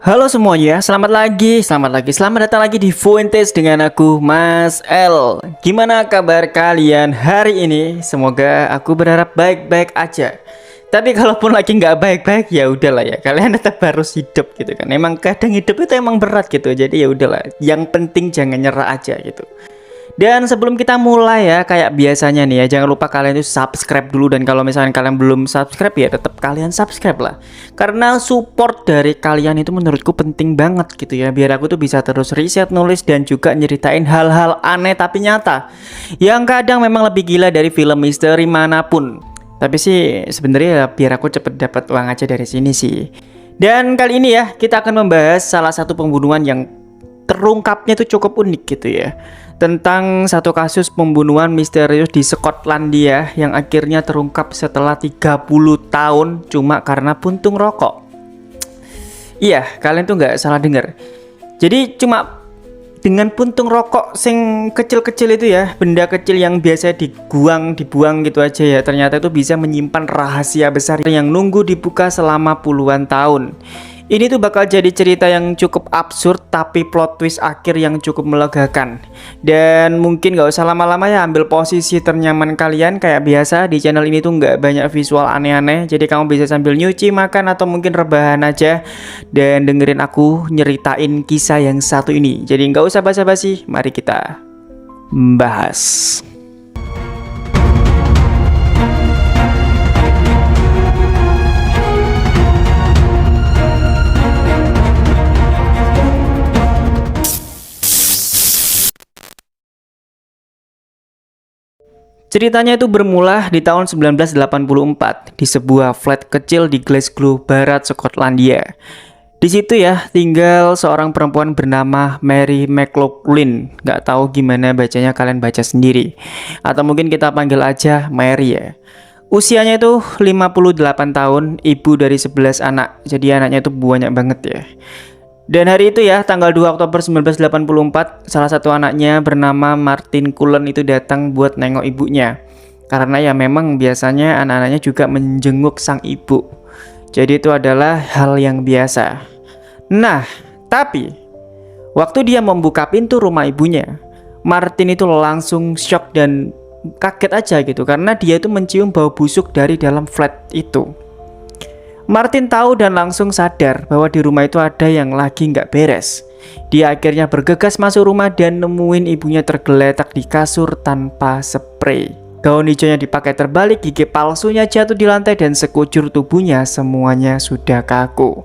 Halo semuanya, selamat datang lagi di Fuentes dengan aku Mas L. Gimana kabar kalian hari ini? Semoga aku berharap baik-baik aja. Tapi kalaupun lagi nggak baik-baik ya udahlah ya, kalian tetap harus hidup gitu kan. Emang kadang hidup itu emang berat gitu, jadi ya udahlah. Yang penting jangan nyerah aja gitu. Dan sebelum kita mulai ya, kayak biasanya nih ya, jangan lupa kalian itu subscribe dulu. Dan kalau misalnya kalian belum subscribe ya tetap kalian subscribe lah. Karena support dari kalian itu menurutku penting banget gitu ya. Biar aku tuh bisa terus riset, nulis, dan juga nyeritain hal-hal aneh tapi nyata, yang kadang memang lebih gila dari film misteri manapun. Tapi sih sebenarnya ya biar aku cepet dapat uang aja dari sini sih. Dan kali ini ya kita akan membahas salah satu pembunuhan yang terungkapnya itu cukup unik gitu ya, tentang satu kasus pembunuhan misterius di Skotlandia yang akhirnya terungkap setelah 30 tahun cuma karena puntung rokok. Iya, kalian tuh nggak salah dengar. Jadi cuma dengan puntung rokok sing kecil-kecil itu ya, benda kecil yang biasa dibuang gitu aja ya, ternyata itu bisa menyimpan rahasia besar yang nunggu dibuka selama puluhan tahun. Ini tuh bakal jadi cerita yang cukup absurd tapi plot twist akhir yang cukup melegakan. Dan mungkin gak usah lama-lama ya, ambil posisi ternyaman kalian. Kayak biasa di channel ini tuh nggak banyak visual aneh-aneh, jadi kamu bisa sambil nyuci, makan, atau mungkin rebahan aja dan dengerin aku nyeritain kisah yang satu ini. Jadi nggak usah basa-basi, mari kita bahas. Ceritanya itu bermula di tahun 1984 di sebuah flat kecil di Glasgow, Barat Skotlandia. Di situ ya tinggal seorang perempuan bernama Mary McLaughlin. Gak tahu gimana bacanya, kalian baca sendiri. Atau mungkin kita panggil aja Mary ya. Usianya itu 58 tahun, ibu dari 11 anak. Jadi anaknya itu banyak banget ya. Dan hari itu ya, tanggal 2 Oktober 1984, salah satu anaknya bernama Martin Cullen itu datang buat nengok ibunya. Karena ya memang biasanya anak-anaknya juga menjenguk sang ibu. Jadi itu adalah hal yang biasa. Nah, tapi waktu dia membuka pintu rumah ibunya, Martin itu langsung shock dan kaget aja gitu. Karena dia itu mencium bau busuk dari dalam flat itu. Martin tahu dan langsung sadar bahwa di rumah itu ada yang lagi nggak beres. Dia akhirnya bergegas masuk rumah dan nemuin ibunya tergeletak di kasur tanpa spray. Gaun hijaunya dipakai terbalik, gigi palsunya jatuh di lantai, dan sekujur tubuhnya semuanya sudah kaku.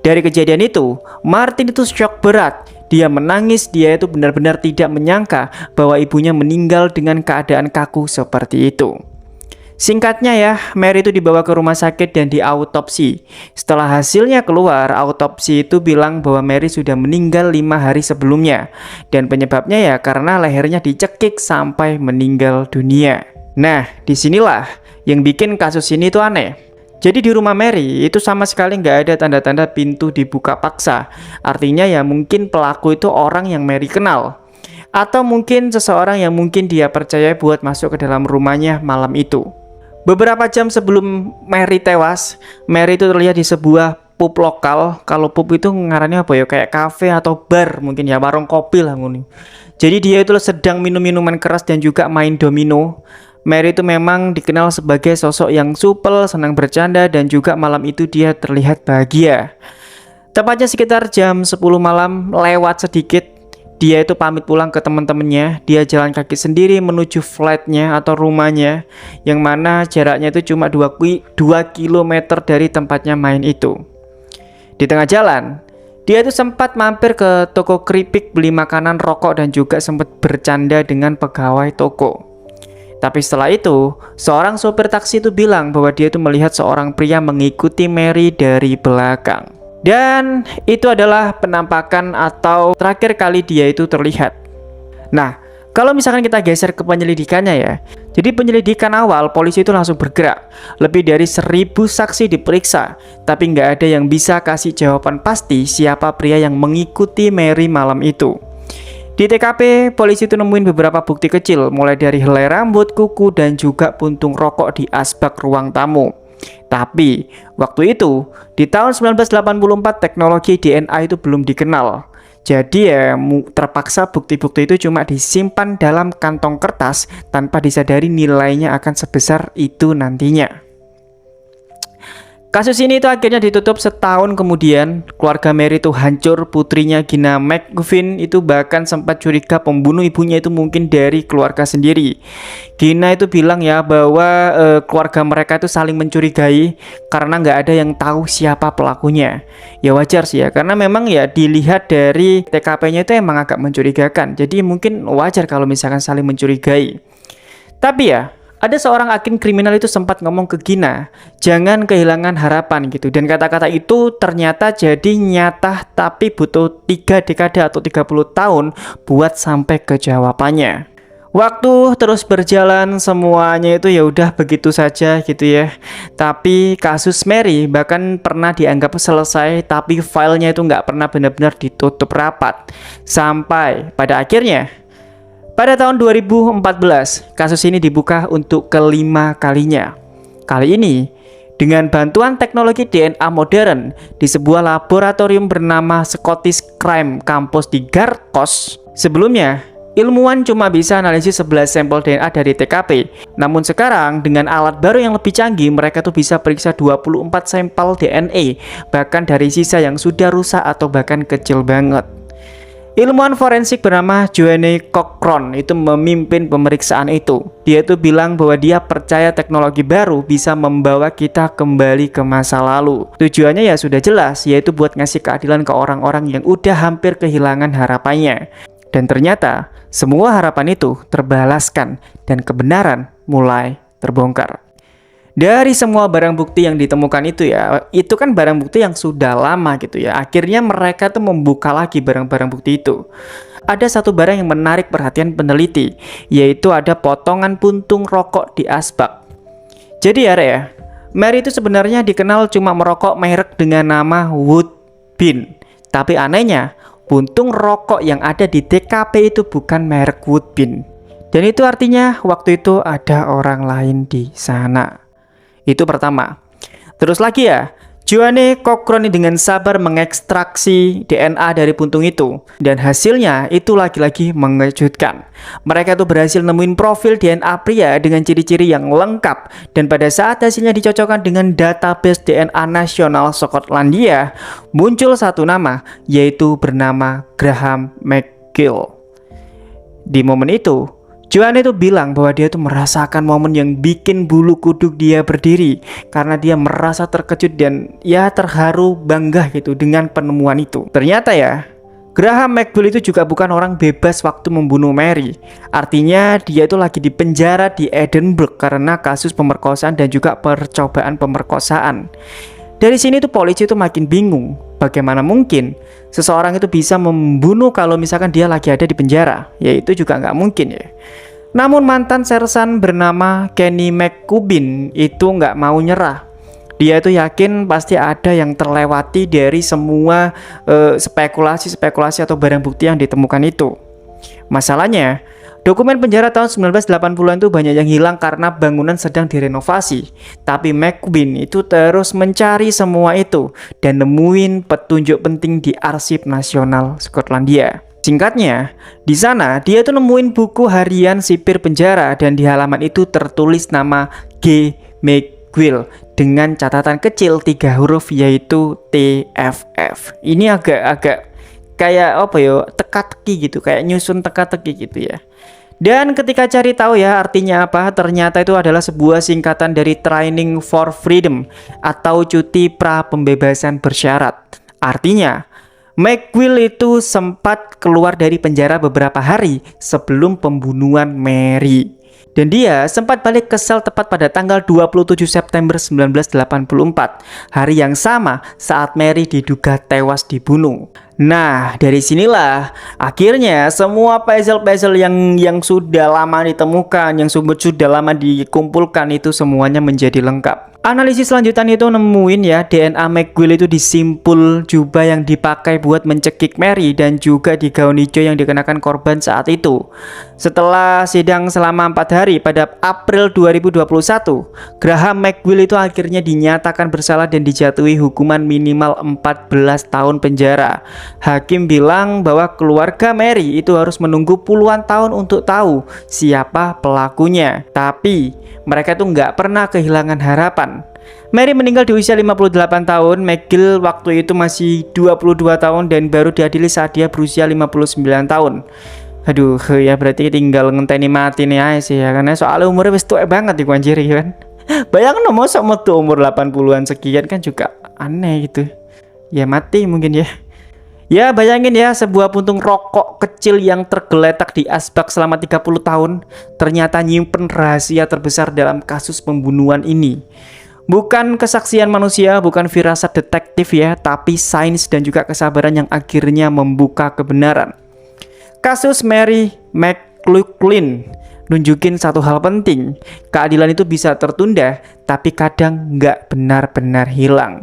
Dari kejadian itu, Martin itu shock berat. Dia menangis, dia itu benar-benar tidak menyangka bahwa ibunya meninggal dengan keadaan kaku seperti itu. Singkatnya ya, Mary itu dibawa ke rumah sakit dan diautopsi. Setelah hasilnya keluar, autopsi itu bilang bahwa Mary sudah meninggal 5 hari sebelumnya. Dan penyebabnya ya karena lehernya dicekik sampai meninggal dunia. Nah, disinilah yang bikin kasus ini tuh aneh. Jadi di rumah Mary itu sama sekali nggak ada tanda-tanda pintu dibuka paksa. Artinya ya mungkin pelaku itu orang yang Mary kenal. Atau mungkin seseorang yang mungkin dia percaya buat masuk ke dalam rumahnya malam itu. Beberapa jam sebelum Mary tewas, Mary itu terlihat di sebuah pub lokal. Kalau pub itu ngarannya apa ya, kayak kafe atau bar mungkin ya, warung kopi lah mungkin. Jadi dia itu sedang minum minuman keras dan juga main domino. Mary itu memang dikenal sebagai sosok yang supel, senang bercanda, dan juga malam itu dia terlihat bahagia. Tepatnya sekitar jam 10 malam lewat sedikit, dia itu pamit pulang ke teman-temannya. Dia jalan kaki sendiri menuju flatnya atau rumahnya, yang mana jaraknya itu cuma 2 km dari tempatnya main itu. Di tengah jalan, dia itu sempat mampir ke toko keripik beli makanan, rokok, dan juga sempat bercanda dengan pegawai toko. Tapi setelah itu, seorang sopir taksi itu bilang bahwa dia itu melihat seorang pria mengikuti Mary dari belakang. Dan itu adalah penampakan atau terakhir kali dia itu terlihat. Nah, kalau misalkan kita geser ke penyelidikannya ya. Jadi penyelidikan awal, polisi itu langsung bergerak. Lebih dari 1000 saksi diperiksa. Tapi nggak ada yang bisa kasih jawaban pasti siapa pria yang mengikuti Mary malam itu. Di TKP, polisi itu nemuin beberapa bukti kecil. Mulai dari helai rambut, kuku, dan juga puntung rokok di asbak ruang tamu. Tapi waktu itu di tahun 1984 teknologi DNA itu belum dikenal. Jadi ya terpaksa bukti-bukti itu cuma disimpan dalam kantong kertas tanpa disadari nilainya akan sebesar itu nantinya. Kasus ini itu akhirnya ditutup setahun kemudian. Keluarga Mary itu hancur, putrinya Gina McGuffin itu bahkan sempat curiga pembunuh ibunya itu mungkin dari keluarga sendiri. Gina itu bilang ya bahwa keluarga mereka itu saling mencurigai karena nggak ada yang tahu siapa pelakunya. Ya wajar sih ya, karena memang ya dilihat dari TKP-nya itu emang agak mencurigakan. Jadi mungkin wajar kalau misalkan saling mencurigai. Tapi ya, ada seorang agen kriminal itu sempat ngomong ke Gina, jangan kehilangan harapan gitu. Dan kata-kata itu ternyata jadi nyata, tapi butuh 3 dekade atau 30 tahun buat sampai ke jawabannya. Waktu terus berjalan, semuanya itu ya udah begitu saja gitu ya. Tapi kasus Mary bahkan pernah dianggap selesai, tapi filenya itu nggak pernah benar-benar ditutup rapat. Sampai pada akhirnya pada tahun 2014, kasus ini dibuka untuk kelima kalinya. Kali ini, dengan bantuan teknologi DNA modern di sebuah laboratorium bernama Scottish Crime Campus di Gartos. Sebelumnya, ilmuwan cuma bisa analisis 11 sampel DNA dari TKP. Namun sekarang, dengan alat baru yang lebih canggih, mereka tuh bisa periksa 24 sampel DNA, bahkan dari sisa yang sudah rusak atau bahkan kecil banget. Ilmuwan forensik bernama Joanne Cochran itu memimpin pemeriksaan itu. Dia itu bilang bahwa dia percaya teknologi baru bisa membawa kita kembali ke masa lalu. Tujuannya ya sudah jelas, yaitu buat ngasih keadilan ke orang-orang yang udah hampir kehilangan harapannya. Dan ternyata semua harapan itu terbalaskan dan kebenaran mulai terbongkar. Dari semua barang bukti yang ditemukan itu kan barang bukti yang sudah lama gitu ya. Akhirnya mereka tuh membuka lagi barang-barang bukti itu. Ada satu barang yang menarik perhatian peneliti, yaitu ada potongan puntung rokok di asbak. Jadi ya, Mary itu sebenarnya dikenal cuma merokok merek dengan nama Woodbine. Tapi anehnya, puntung rokok yang ada di TKP itu bukan merek Woodbine. Dan itu artinya waktu itu ada orang lain di sana. Itu pertama. Terus lagi ya, Joanne Cochran dengan sabar mengekstraksi DNA dari puntung itu. Dan hasilnya itu lagi-lagi mengejutkan. Mereka tuh berhasil nemuin profil DNA pria dengan ciri-ciri yang lengkap. Dan pada saat hasilnya dicocokkan dengan database DNA nasional Skotlandia, muncul satu nama, yaitu bernama Graham McGill. Di momen itu, Joanne itu bilang bahwa dia itu merasakan momen yang bikin bulu kuduk dia berdiri karena dia merasa terkejut dan ya terharu bangga gitu dengan penemuan itu. Ternyata ya, Graham McGill itu juga bukan orang bebas waktu membunuh Mary. Artinya dia itu lagi di penjara di Edinburgh karena kasus pemerkosaan dan juga percobaan pemerkosaan. Dari sini tuh polisi itu makin bingung, bagaimana mungkin seseorang itu bisa membunuh kalau misalkan dia lagi ada di penjara. Ya itu juga nggak mungkin ya. Namun mantan sersan bernama Kenny McCubbin itu nggak mau nyerah. Dia itu yakin pasti ada yang terlewati dari semua spekulasi-spekulasi atau barang bukti yang ditemukan itu. Masalahnya, dokumen penjara tahun 1980-an itu banyak yang hilang karena bangunan sedang direnovasi. Tapi McCubbin itu terus mencari semua itu dan nemuin petunjuk penting di Arsip Nasional Skotlandia. Singkatnya, di sana dia tuh nemuin buku harian sipir penjara dan di halaman itu tertulis nama G. McGill dengan catatan kecil 3 huruf yaitu TFF. Ini agak kayak apa ya, teka-teki gitu, kayak nyusun teka-teki gitu ya. Dan ketika cari tahu ya artinya apa, ternyata itu adalah sebuah singkatan dari Training for Freedom atau cuti pra pembebasan bersyarat. Artinya, McGill itu sempat keluar dari penjara beberapa hari sebelum pembunuhan Mary. Dan dia sempat balik ke sel tepat pada tanggal 27 September 1984, hari yang sama saat Mary diduga tewas dibunuh. Nah, dari sinilah akhirnya semua puzzle-puzzle yang sudah lama ditemukan, yang sudah lama dikumpulkan itu semuanya menjadi lengkap. Analisis lanjutan itu nemuin ya DNA McGill itu disimpul jubah yang dipakai buat mencekik Mary dan juga di gaun hijau yang dikenakan korban saat itu. Setelah sidang selama 4 hari pada April 2021, Graham McGill itu akhirnya dinyatakan bersalah dan dijatuhi hukuman minimal 14 tahun penjara. Hakim bilang bahwa keluarga Mary itu harus menunggu puluhan tahun untuk tahu siapa pelakunya. Tapi mereka itu nggak pernah kehilangan harapan. Mary meninggal di usia 58 tahun, McGill waktu itu masih 22 tahun dan baru diadili saat dia berusia 59 tahun. Aduh, ya berarti tinggal ngenteni mati nih aja sih ya, karena soalnya umurnya wis tuwek banget di anjir kan. Bayangin nomor sama tuh umur 80-an sekian kan juga aneh gitu. Ya mati mungkin ya. Ya bayangin ya, sebuah puntung rokok kecil yang tergeletak di asbak selama 30 tahun ternyata nyimpen rahasia terbesar dalam kasus pembunuhan ini. Bukan kesaksian manusia, bukan firasat detektif ya, tapi sains dan juga kesabaran yang akhirnya membuka kebenaran. Kasus Mary McLaughlin nunjukin satu hal penting, keadilan itu bisa tertunda, tapi kadang nggak benar-benar hilang.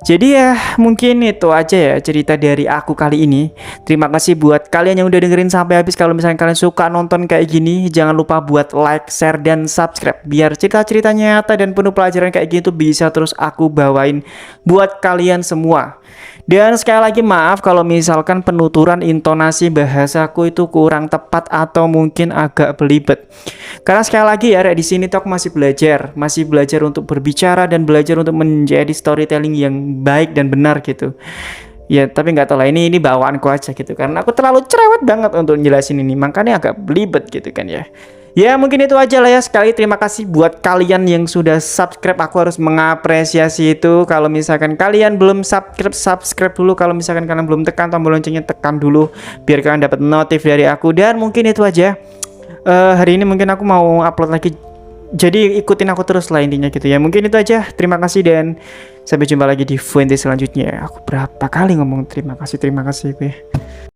Jadi ya mungkin itu aja ya cerita dari aku kali ini. Terima kasih buat kalian yang udah dengerin sampai habis. Kalau misalnya kalian suka nonton kayak gini, jangan lupa buat like, share, dan subscribe biar cerita-cerita nyata dan penuh pelajaran kayak gitu bisa terus aku bawain buat kalian semua. Dan sekali lagi maaf kalau misalkan penuturan intonasi bahasaku itu kurang tepat atau mungkin agak belibet. Karena sekali lagi ya, di sini tuh aku masih belajar untuk berbicara dan belajar untuk menjadi storytelling yang baik dan benar gitu. Ya, tapi nggak tahu lah, ini bawaanku aja gitu. Karena aku terlalu cerewet banget untuk jelasin ini, makanya agak belibet gitu kan ya. Ya mungkin itu aja lah ya. Sekali terima kasih buat kalian yang sudah subscribe. Aku harus mengapresiasi itu. Kalau misalkan kalian belum subscribe dulu. Kalau misalkan kalian belum tekan tombol loncengnya, tekan dulu biar kalian dapat notif dari aku. Dan mungkin itu aja. Hari ini mungkin aku mau upload lagi. Jadi ikutin aku terus lah intinya gitu ya. Mungkin itu aja. Terima kasih dan sampai jumpa lagi di Fuente selanjutnya. Aku berapa kali ngomong terima kasih gue.